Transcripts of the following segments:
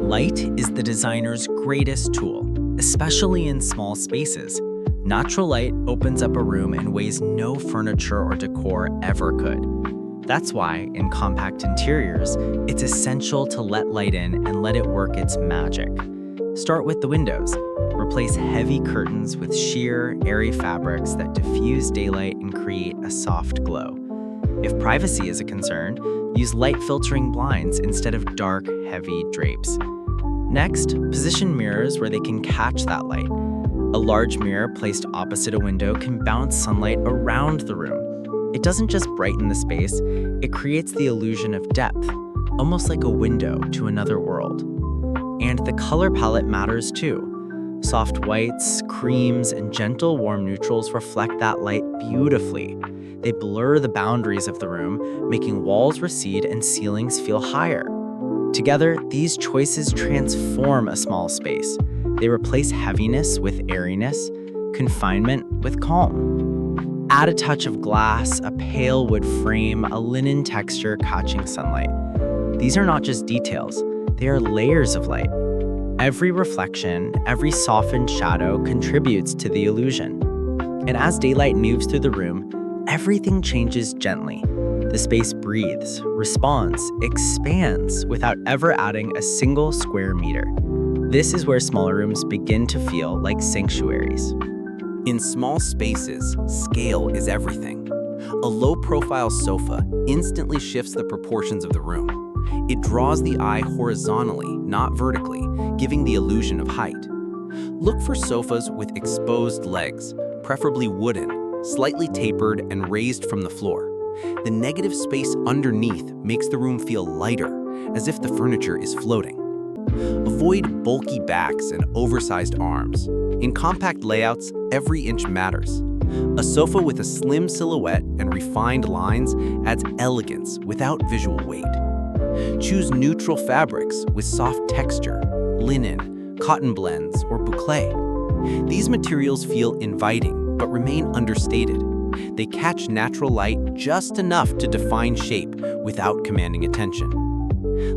Light is the designer's greatest tool, especially in small spaces. Natural light opens up a room in ways no furniture or decor ever could. That's why, in compact interiors, it's essential to let light in and let it work its magic. Start with the windows. Replace heavy curtains with sheer, airy fabrics that diffuse daylight and create a soft glow. If privacy is a concern, use light-filtering blinds instead of dark, heavy drapes. Next, position mirrors where they can catch that light. A large mirror placed opposite a window can bounce sunlight around the room. It doesn't just brighten the space, it creates the illusion of depth, almost like a window to another world. And the color palette matters too. Soft whites, creams, and gentle warm neutrals reflect that light beautifully. They blur the boundaries of the room, making walls recede and ceilings feel higher. Together, these choices transform a small space. They replace heaviness with airiness, confinement with calm. Add a touch of glass, a pale wood frame, a linen texture catching sunlight. These are not just details, they are layers of light. Every reflection, every softened shadow contributes to the illusion. And as daylight moves through the room, everything changes gently. The space breathes, responds, expands without ever adding a single square meter. This is where smaller rooms begin to feel like sanctuaries. In small spaces, scale is everything. A low-profile sofa instantly shifts the proportions of the room. It draws the eye horizontally, not vertically, giving the illusion of height. Look for sofas with exposed legs, preferably wooden, slightly tapered and raised from the floor. The negative space underneath makes the room feel lighter, as if the furniture is floating. Avoid bulky backs and oversized arms. In compact layouts, every inch matters. A sofa with a slim silhouette and refined lines adds elegance without visual weight. Choose neutral fabrics with soft texture, linen, cotton blends, or boucle. These materials feel inviting but remain understated. They catch natural light just enough to define shape without commanding attention.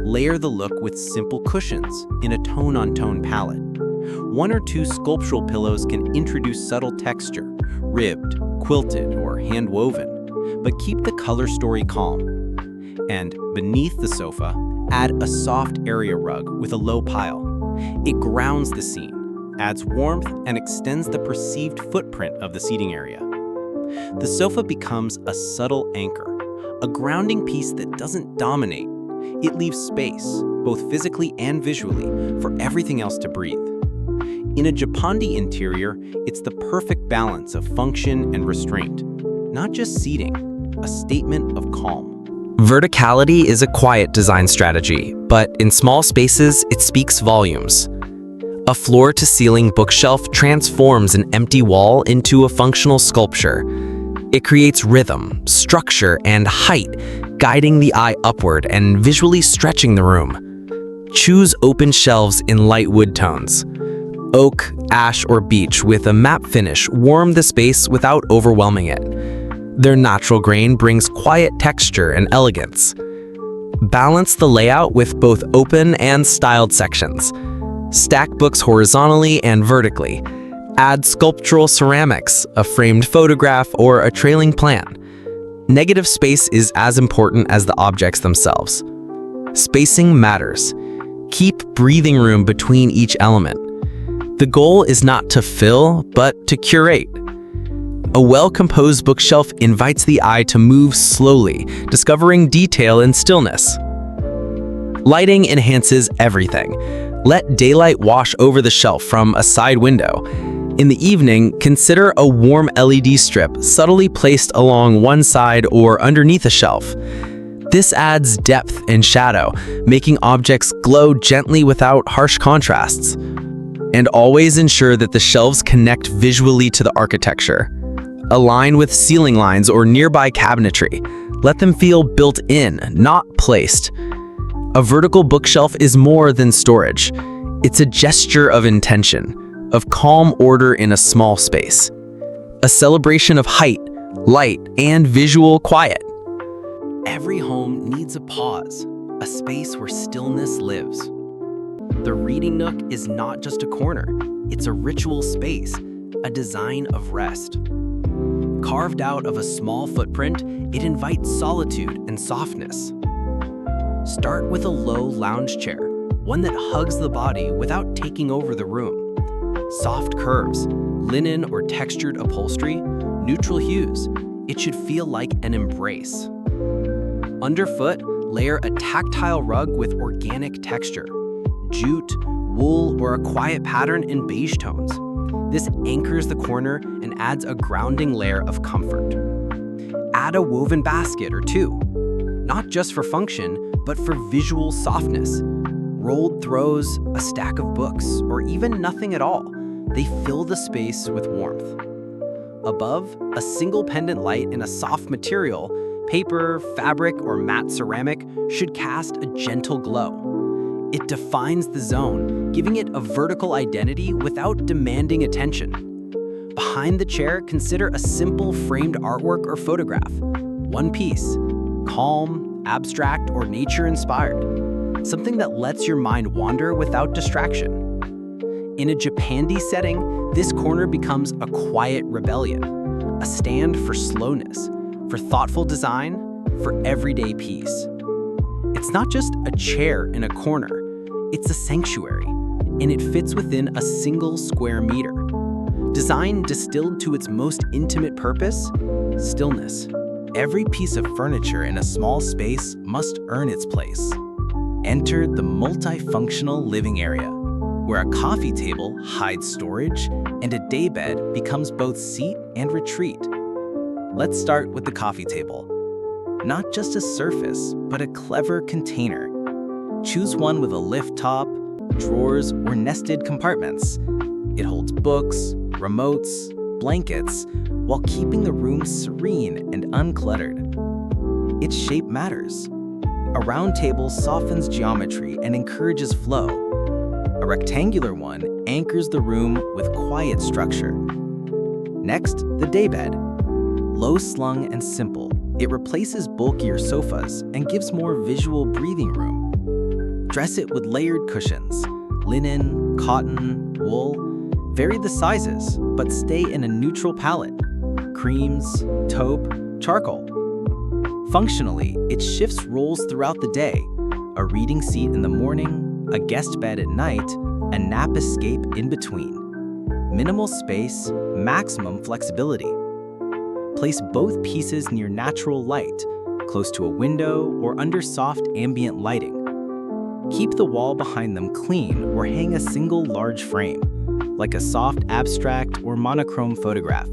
Layer the look with simple cushions in a tone-on-tone palette. One or two sculptural pillows can introduce subtle texture, ribbed, quilted, or hand-woven, but keep the color story calm. And beneath the sofa, add a soft area rug with a low pile. It grounds the scene, adds warmth, and extends the perceived footprint of the seating area. The sofa becomes a subtle anchor, a grounding piece that doesn't dominate. It leaves space, both physically and visually, for everything else to breathe. In a Japandi interior, it's the perfect balance of function and restraint. Not just seating, a statement of calm. Verticality is a quiet design strategy, but in small spaces, it speaks volumes. A floor-to-ceiling bookshelf transforms an empty wall into a functional sculpture. It creates rhythm, structure, and height, guiding the eye upward and visually stretching the room. Choose open shelves in light wood tones. Oak, ash, or beech with a matte finish warm the space without overwhelming it. Their natural grain brings quiet texture and elegance. Balance the layout with both open and styled sections. Stack books horizontally and vertically. Add sculptural ceramics, a framed photograph, or a trailing plant. Negative space is as important as the objects themselves. Spacing matters. Keep breathing room between each element. The goal is not to fill, but to curate. A well-composed bookshelf invites the eye to move slowly, discovering detail and stillness. Lighting enhances everything. Let daylight wash over the shelf from a side window. In the evening, consider a warm LED strip subtly placed along one side or underneath a shelf. This adds depth and shadow, making objects glow gently without harsh contrasts. And always ensure that the shelves connect visually to the architecture. Align with ceiling lines or nearby cabinetry. Let them feel built in, not placed. A vertical bookshelf is more than storage. It's a gesture of intention, of calm order in a small space. A celebration of height, light, and visual quiet. Every home needs a pause, a space where stillness lives. The The reading nook is not just a corner, it's a ritual space, a design of rest. Carved out of a small footprint, it invites solitude and softness. Start with a low lounge chair, one that hugs the body without taking over the room. Soft curves, linen or textured upholstery, neutral hues. It should feel like an embrace. Underfoot, layer a tactile rug with organic texture, jute, wool, or a quiet pattern in beige tones. This anchors the corner and adds a grounding layer of comfort. Add a woven basket or two, not just for function, but for visual softness. Rolled throws, a stack of books, or even nothing at all, they fill the space with warmth. Above, a single pendant light in a soft material, paper, fabric, or matte ceramic, should cast a gentle glow. It defines the zone, giving it a vertical identity without demanding attention. Behind the chair, consider a simple framed artwork or photograph. One piece, calm, abstract, or nature-inspired. Something that lets your mind wander without distraction. In a Japandi setting, this corner becomes a quiet rebellion, a stand for slowness, for thoughtful design, for everyday peace. It's not just a chair in a corner, it's a sanctuary, and it fits within a single square meter. Design distilled to its most intimate purpose, stillness. Every piece of furniture in a small space must earn its place. Enter the multifunctional living area, where a coffee table hides storage and a daybed becomes both seat and retreat. Let's start with the coffee table. Not just a surface, but a clever container. Choose one with a lift top, drawers, or nested compartments. It holds books, remotes, blankets, while keeping the room serene and uncluttered. Its shape matters. A round table softens geometry and encourages flow. A rectangular one anchors the room with quiet structure. Next, the daybed. Low slung and simple, it replaces bulkier sofas and gives more visual breathing room. Dress it with layered cushions, linen, cotton, wool. Vary the sizes, but stay in a neutral palette. Creams, taupe, charcoal. Functionally, it shifts roles throughout the day. A reading seat in the morning, a guest bed at night, a nap escape in between. Minimal space, maximum flexibility. Place both pieces near natural light, close to a window or under soft ambient lighting. Keep the wall behind them clean or hang a single large frame, like a soft abstract or monochrome photograph.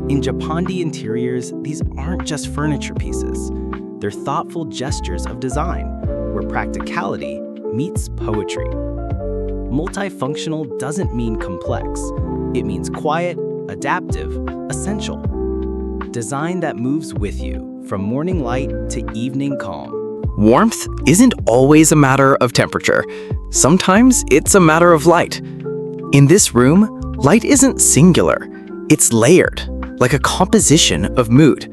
In Japandi interiors, these aren't just furniture pieces. They're thoughtful gestures of design, where practicality meets poetry. Multifunctional doesn't mean complex. It means quiet, adaptive, essential. Design that moves with you, from morning light to evening calm. Warmth isn't always a matter of temperature. Sometimes it's a matter of light. In this room, light isn't singular. It's layered, like a composition of mood.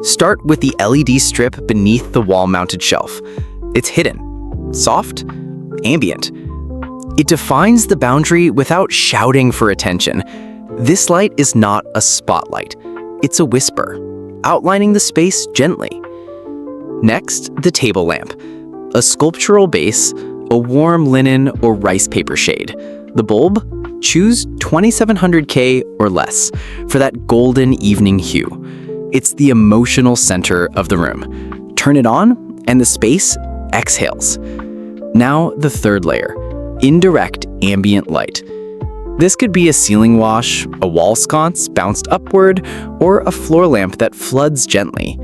Start with the LED strip beneath the wall-mounted shelf. It's hidden, soft, ambient. It defines the boundary without shouting for attention. This light is not a spotlight. It's a whisper, outlining the space gently. Next, the table lamp. A sculptural base, a warm linen or rice paper shade. The bulb? Choose 2700K or less for that golden evening hue. It's the emotional center of the room. Turn it on, and the space exhales. Now, the third layer, indirect ambient light. This could be a ceiling wash, a wall sconce bounced upward, or a floor lamp that floods gently.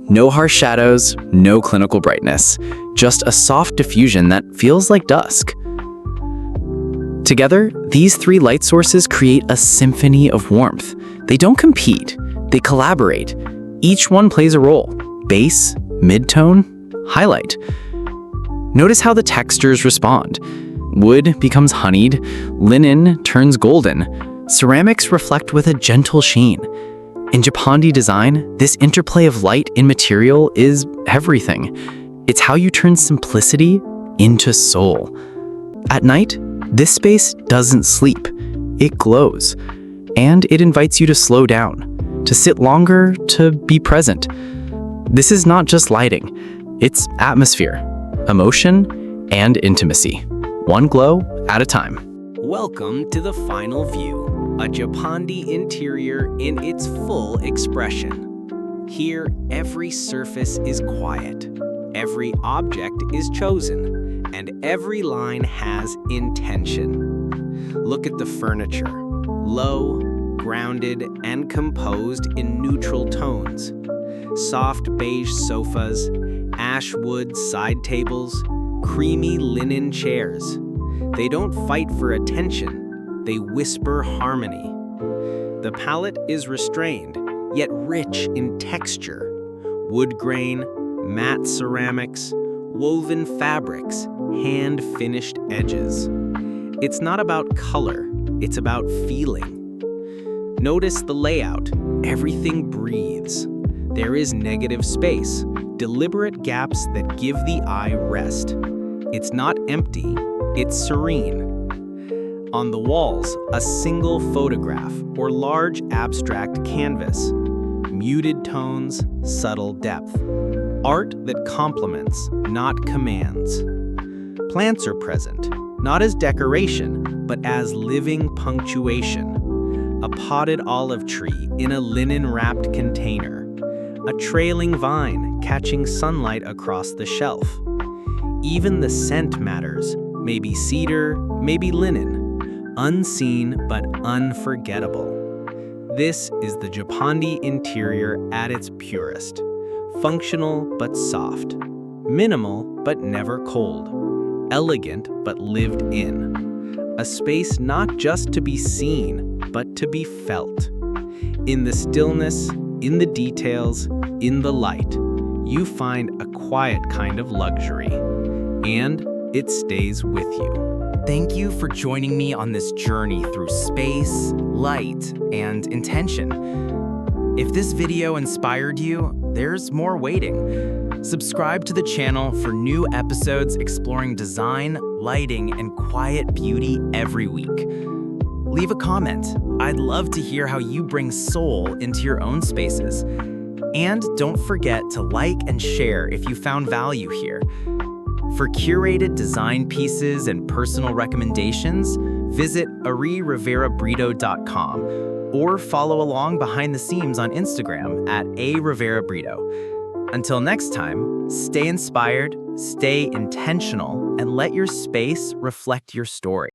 No harsh shadows, no clinical brightness, just a soft diffusion that feels like dusk. Together, these three light sources create a symphony of warmth. They don't compete, they collaborate. Each one plays a role: base, midtone, highlight. Notice how the textures respond. Wood becomes honeyed, linen turns golden, ceramics reflect with a gentle sheen. In Japandi design, this interplay of light in material is everything. It's how you turn simplicity into soul. At night, this space doesn't sleep. It glows. And it invites you to slow down, to sit longer, to be present. This is not just lighting. It's atmosphere, emotion, and intimacy. One glow at a time. Welcome to the final view, a Japandi interior in its full expression. Here, every surface is quiet, every object is chosen, and every line has intention. Look at the furniture, low, grounded, and composed in neutral tones. Soft beige sofas, ash wood side tables, creamy linen chairs. They don't fight for attention, they whisper harmony. The palette is restrained, yet rich in texture. Wood grain, matte ceramics, woven fabrics, hand-finished edges. It's not about color, it's about feeling. Notice the layout. Everything breathes. There is negative space, deliberate gaps that give the eye rest. It's not empty, it's serene. On the walls, a single photograph or large abstract canvas. Muted tones, subtle depth. Art that complements, not commands. Plants are present, not as decoration, but as living punctuation. A potted olive tree in a linen-wrapped container. A trailing vine catching sunlight across the shelf. Even the scent matters, maybe cedar, maybe linen. Unseen but unforgettable. This is the Japandi interior at its purest. Functional but soft. Minimal but never cold. Elegant but lived in. A space not just to be seen, but to be felt. In the stillness, in the details, in the light, you find a quiet kind of luxury. And it stays with you. Thank you for joining me on this journey through space, light, and intention. If this video inspired you, there's more waiting. Subscribe to the channel for new episodes exploring design, lighting, and quiet beauty every week. Leave a comment. I'd love to hear how you bring soul into your own spaces. And don't forget to like and share if you found value here. For curated design pieces and personal recommendations, visit aririverabritto.com or follow along behind the scenes on Instagram at @ariverabrito. Until next time, stay inspired, stay intentional, and let your space reflect your story.